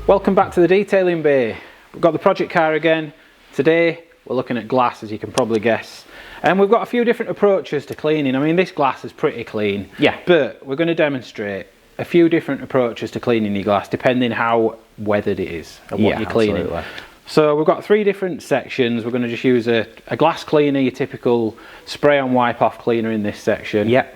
Welcome back to the detailing bay. We've got the project car again. Today we're looking at glass, as you can probably guess. And we've got a few different approaches to cleaning. I mean, this glass is pretty clean. Yeah. But we're going to demonstrate a few different approaches to cleaning your glass, depending how weathered it is and what you're cleaning. Absolutely. So we've got three different sections. We're going to just use a glass cleaner, your typical spray on wipe off cleaner in this section. Yep.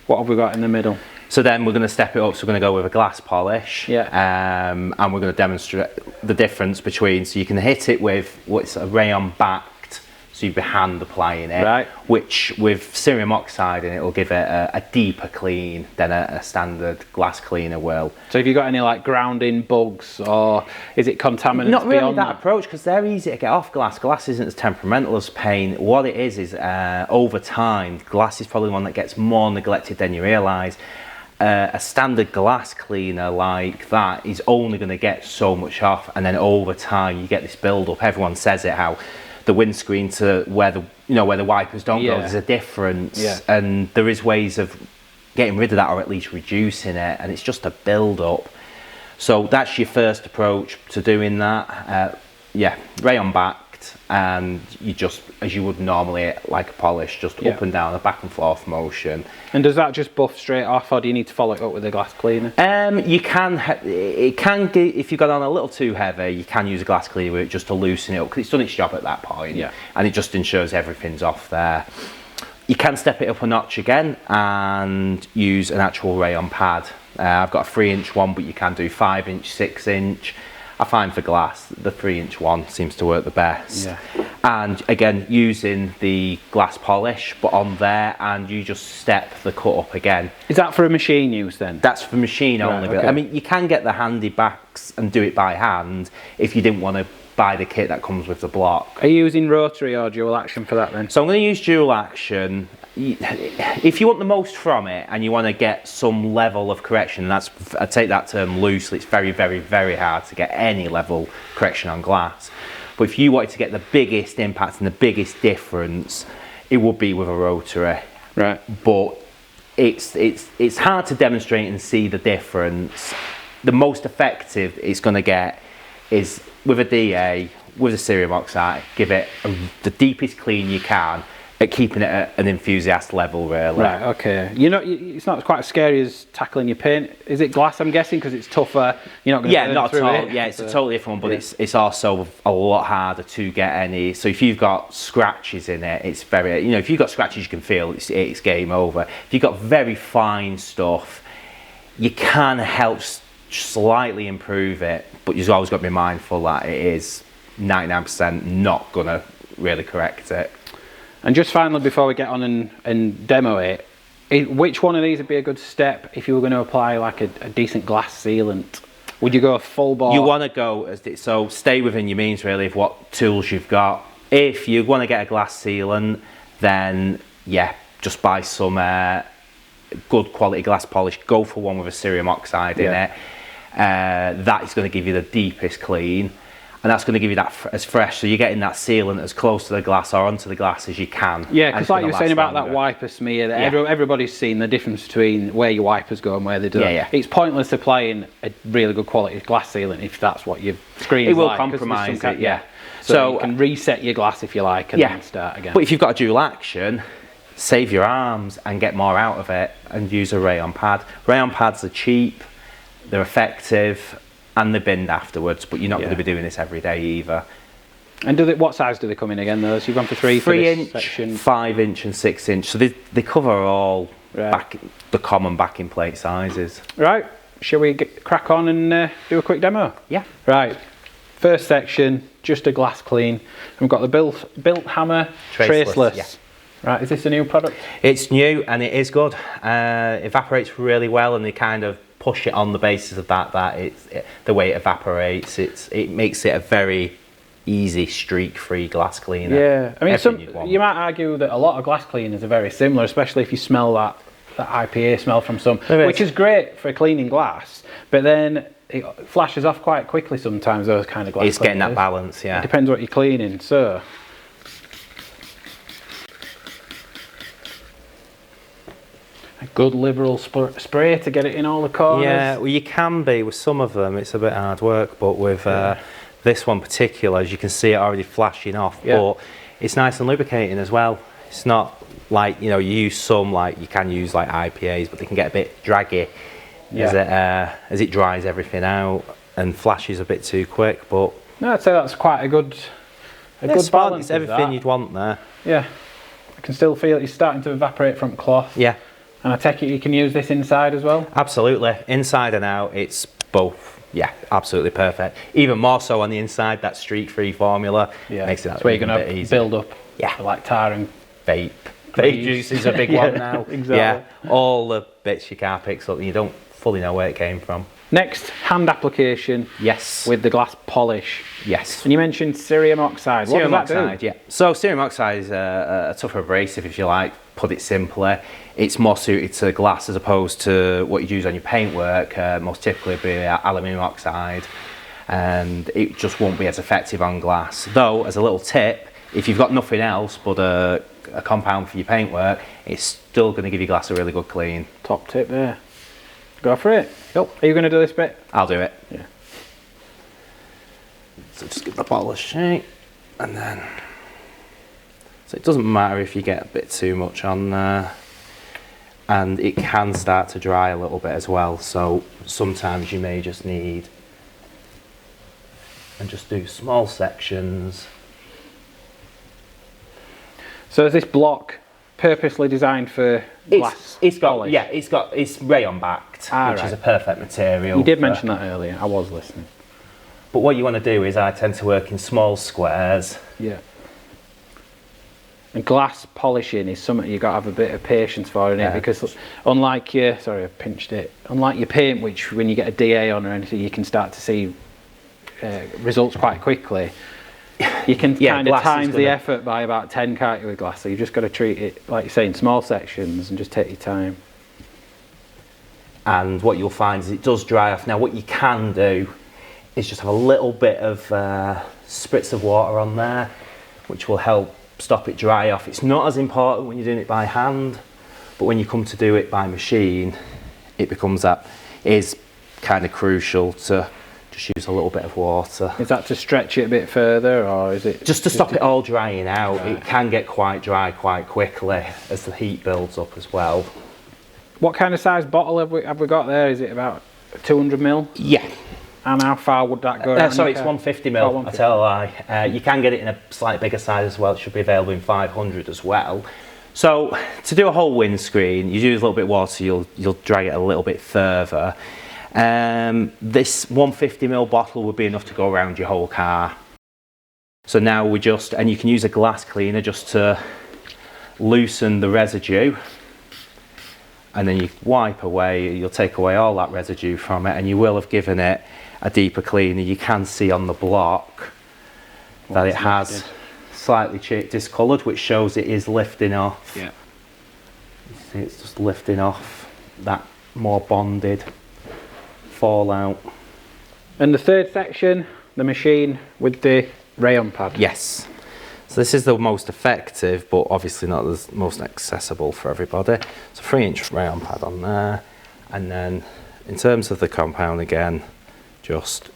What have we got in the middle? So then we're going to step it up, so we're going to go with a glass polish. Yeah. And we're going to demonstrate the difference between, so you can hit it with what's a rayon backed, so you'd be hand applying it. Right. Which with cerium oxide in it will give it a deeper clean than a standard glass cleaner will. So have you got any like grounding bugs, or is it contaminants? Not really beyond that approach, because they're easy to get off glass. Glass isn't as temperamental as paint. What it is over time, glass is probably one that gets more neglected than you realise. A standard glass cleaner like that is only going to get so much off, and then over time you get this build up. Everyone says it, how the windscreen to where the where the wipers don't go, there's a difference, and there is ways of getting rid of that, or at least reducing it, and it's just a build up. So that's your first approach to doing that. Rayon backed, and you just, as you would normally like a polish, just up and down, a back and forth motion. And does that just buff straight off, or do you need to follow it up with a glass cleaner? You can, if you've got on a little too heavy, you can use a glass cleaner with it just to loosen it up, because it's done its job at that point. Yeah. And it just ensures everything's off there. You can step it up a notch again and use an actual rayon pad. I've got a 3-inch one, but you can do 5-inch, 6-inch. I find for glass, the 3-inch one seems to work the best. Yeah. And again, using the glass polish, but on there, and you just step the cut up again. Is that for a machine use then? That's for machine only. Right, okay. I mean, you can get the handy backs and do it by hand if you didn't want to buy the kit that comes with the block. Are you using rotary or dual action for that then? So I'm going to use dual action. If you want the most from it and you want to get some level of correction, I take that term loosely, it's very, very, very hard to get any level correction on glass. But if you wanted to get the biggest impact and the biggest difference, it would be with a rotary. Right. But it's hard to demonstrate and see the difference. The most effective it's going to get is with a DA, with a cerium oxide, give it the deepest clean you can, at keeping it at an enthusiast level, really. Right, okay. It's not quite as scary as tackling your paint. Is it glass, I'm guessing, because it's tougher? You're not going to not at all. Yeah, it's a totally different one, but it's also a lot harder to get any. So if you've got scratches in it, it's very, if you've got scratches you can feel, it's game over. If you've got very fine stuff, you can help slightly improve it, but you've always got to be mindful that it is 99% not going to really correct it. And just finally, before we get on and demo it, which one of these would be a good step if you were going to apply like a decent glass sealant? Would you go full bore? You want to go, so stay within your means really of what tools you've got. If you want to get a glass sealant, then just buy some good quality glass polish. Go for one with a cerium oxide in it. That is going to give you the deepest clean. And that's going to give you that as fresh, so you're getting that sealant as close to the glass or onto the glass as you can. Yeah, because like you were saying about that wiper smear, that everybody's seen the difference between where your wipers go and where they do. It's pointless applying a really good quality glass sealant if that's what your screen is like. It will compromise it, So you can reset your glass if you like and then start again. But if you've got a dual action, save your arms and get more out of it and use a rayon pad. Rayon pads are cheap, they're effective, and they bend afterwards, but you're not going to be doing this every day either. And what size do they come in again though? So you've gone for 3-inch, 5-inch and 6-inch. So they cover all the common backing plate sizes. Right, shall we crack on and do a quick demo? Yeah. Right, first section, just a glass clean. And we've got the Bilt Hammer Traceless. Yeah. Right, is this a new product? It's new and it is good. Evaporates really well, and they kind of push it on the basis of the way it evaporates. It makes it a very easy streak-free glass cleaner. Yeah, I mean, you might argue that a lot of glass cleaners are very similar, especially if you smell that IPA smell from some, which is great for cleaning glass, but then it flashes off quite quickly sometimes, those kind of glass cleaners. Getting that balance, yeah. It depends what you're cleaning, so. good liberal spray to get it in all the corners. Yeah, well you can be with some of them, it's a bit hard work, but with this one particular, as you can see it already flashing off, but it's nice and lubricating as well. It's not like, you know, you use some, like you can use like IPAs, but they can get a bit draggy as it dries everything out and flashes a bit too quick. But no, I'd say that's quite a good balance. It's everything you'd want there. Yeah, I can still feel it's starting to evaporate from cloth. Yeah. And I take it you can use this inside as well? Absolutely, inside and out, it's both. Yeah, absolutely perfect. Even more so on the inside, that streak-free formula makes it that where you're going to build up like tar and vape. Vape juice is a big one now. Exactly. Yeah, all the bits your car picks up and you don't fully know where it came from. Next, hand application. Yes. With the glass polish. Yes. And you mentioned cerium oxide. What does that do? Cerium oxide, yeah. So cerium oxide is a tougher abrasive, if you like, put it simply. It's more suited to glass as opposed to what you use on your paintwork. Most typically would be aluminium oxide, and it just won't be as effective on glass. Though, as a little tip, if you've got nothing else but a compound for your paintwork, it's still going to give your glass a really good clean. Top tip there. Go for it. Yep. Are you going to do this bit? I'll do it. Yeah. So just give the bottle a shake, and then, so it doesn't matter if you get a bit too much on there, and it can start to dry a little bit as well, so sometimes you may just need, and just do small sections. So is this block purposely designed for glass polish? It's rayon backed, which is a perfect material. You did mention that earlier, I was listening. But what you want to do is, I tend to work in small squares. Yeah. And glass polishing is something you've got to have a bit of patience for in it, because unlike your, sorry I pinched it, unlike your paint, which when you get a DA on or anything you can start to see results quite quickly, you can kind of times the effort by about 10, can't you, with glass? So you've just got to treat it, like you say, in small sections and just take your time. And what you'll find is it does dry off. Now what you can do is just have a little bit of spritz of water on there, which will help stop it dry off. It's not as important when you're doing it by hand, but when you come to do it by machine, it becomes that, it is kind of crucial to just use a little bit of water. Is that to stretch it a bit further, or is it just to stop it all drying out? Right. It can get quite dry quite quickly as the heat builds up as well. What kind of size bottle have we got there? Is it about 200 ml? Yeah. And how far would that go? Sorry, it's 150 ml. Oh, I tell a lie. You can get it in a slightly bigger size as well. It should be available in 500 as well. So to do a whole windscreen, you use a little bit of water. You'll drag it a little bit further. This 150 ml bottle would be enough to go around your whole car. So now we just, and you can use a glass cleaner just to loosen the residue. And then you wipe away, you'll take away all that residue from it, and you will have given it a deeper cleaner. You can see on the block that it has slightly discoloured, which shows it is lifting off. Yeah. You see it's just lifting off that more bonded fallout. And the third section, the machine with the rayon pad. Yes. So this is the most effective, but obviously not the most accessible for everybody. It's a 3-inch rayon pad on there, and then in terms of the compound again, just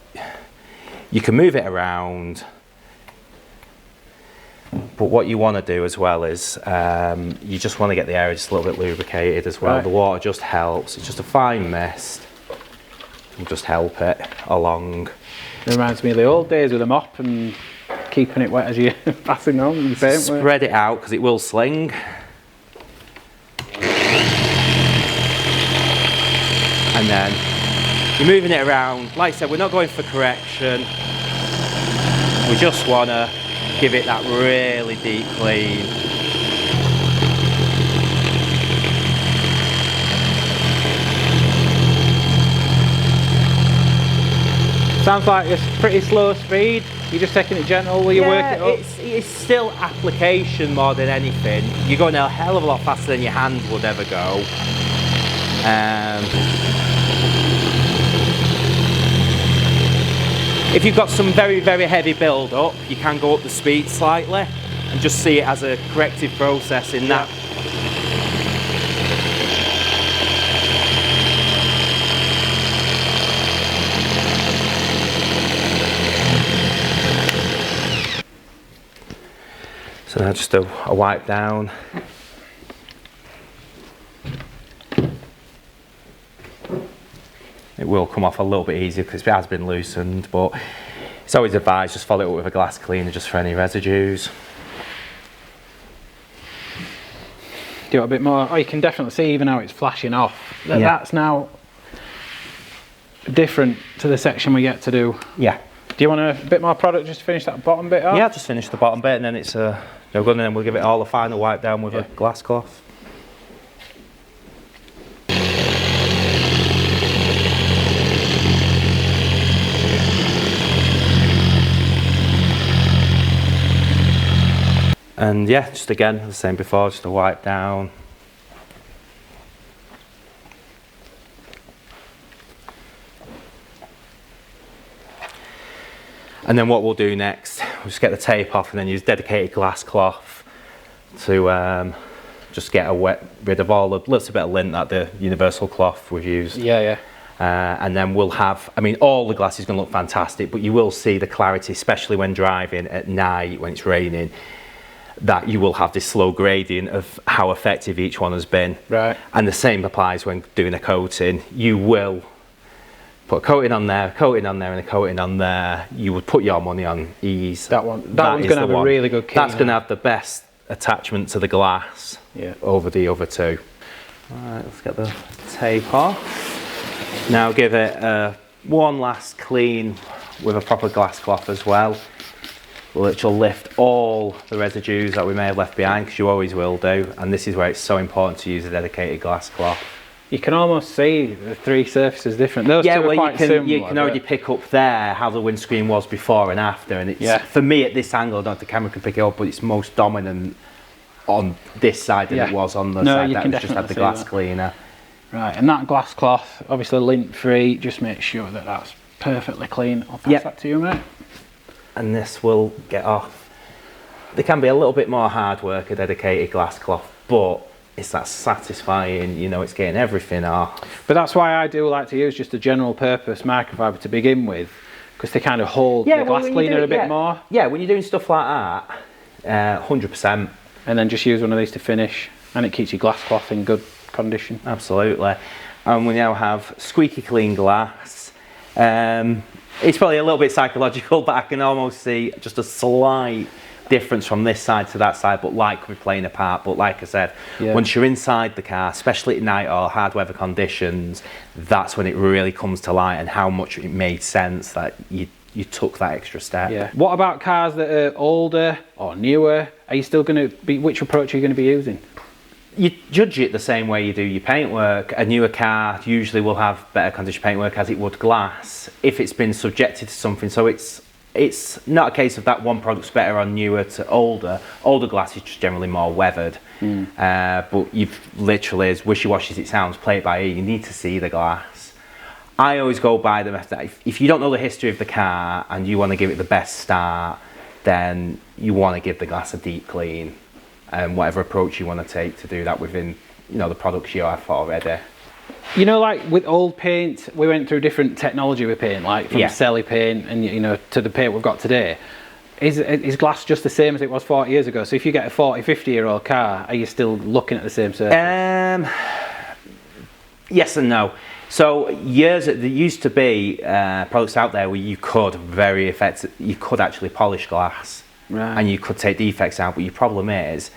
you can move it around, but what you want to do as well is you just want to get the area just a little bit lubricated as well. Right. The water just helps. It's just a fine mist. It'll just help it along. It reminds me of the old days with a mop and keeping it wet as you're passing on. You paint spread it out because it will sling. And then you're moving it around. Like I said, we're not going for correction. We just want to give it that really deep clean. Sounds like it's pretty slow speed. You're just taking it gentle while you work it up? It's still application more than anything. You're going a hell of a lot faster than your hand would ever go. If you've got some very, very heavy build up, you can go up the speed slightly and just see it as a corrective process in that. So now just a wipe down. It will come off a little bit easier because it has been loosened, but it's always advised just follow it up with a glass cleaner just for any residues. Do it a bit more. Oh, you can definitely see even how it's flashing off. That's now different to the section we get to do. Yeah. Do you want a bit more product just to finish that bottom bit off? Yeah, just finish the bottom bit and then it's no good, and then we'll give it all a final wipe down with a glass cloth. And yeah, just again, the same before, just a wipe down. And then what we'll do next, we'll just get the tape off and then use dedicated glass cloth to just get rid of all the little bit of lint that the universal cloth we've used. Yeah. And then we'll have, I mean, all the glass is going to look fantastic, but you will see the clarity, especially when driving at night when it's raining, that you will have this slow gradient of how effective each one has been. Right. And the same applies when doing a coating. You will put a coating on there, a coating on there, and a coating on there. You would put your money on ease. That one's going to have a really good key. That's going to have the best attachment to the glass over the other two. Alright, let's get the tape off. Now give it one last clean with a proper glass cloth as well, which will lift all the residues that we may have left behind, because you always will do. And this is where it's so important to use a dedicated glass cloth. You can almost see the three surfaces different. Those two are quite similar. You can already pick up there how the windscreen was before and after. And it's, for me at this angle, I don't know if the camera can pick it up, but it's most dominant on this side than it was on the side that just had the glass cleaner. Right, and that glass cloth, obviously lint free, just make sure that that's perfectly clean. I'll pass that to you, mate. And this will get off. There can be a little bit more hard work, a dedicated glass cloth, but it's that satisfying, you know, it's getting everything off. But that's why I do like to use just a general purpose microfiber to begin with, because they kind of hold the glass cleaner a bit more. Yeah, when you're doing stuff like that, 100%. And then just use one of these to finish, and it keeps your glass cloth in good condition. Absolutely. And we now have squeaky clean glass. It's probably a little bit psychological, but I can almost see just a slight difference from this side to that side, but like we're playing a part. But like I said, once you're inside the car, especially at night or hard weather conditions, that's when it really comes to light and how much it made sense that you took that extra step. Yeah. What about cars that are older or newer? Are you still going to be, which approach are you going to be using? You judge it the same way you do your paintwork. A newer car usually will have better condition paintwork as it would glass if it's been subjected to something. So it's not a case of that one product's better on newer to older. Older glass is just generally more weathered. But you've literally, as wishy-washy as it sounds, play it by ear. You need to see the glass. I always go by the method. If you don't know the history of the car and you want to give it the best start, then you want to give the glass a deep clean. And whatever approach you want to take to do that within, you know, the products you have already. You know, like with old paint, we went through different technology with paint, like from Ceri paint and, you know, to the paint we've got today. Is glass just the same as it was 40 years ago? So if you get a 40, 50-year-old car, are you still looking at the same surface? Yes and no. So there used to be products out there where you could actually polish glass. Right. And you could take defects out, but your problem is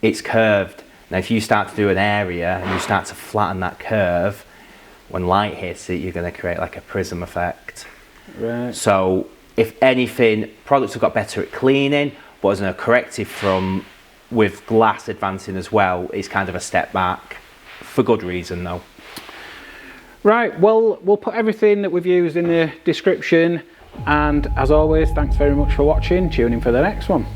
it's curved. Now if you start to do an area and you start to flatten that curve, when light hits it, you're going to create like a prism effect. Right. So if anything, products have got better at cleaning, but as a corrective with glass advancing as well, it's kind of a step back, for good reason though. Right, well, we'll put everything that we've used in the description. And as always, thanks very much for watching. Tune in for the next one.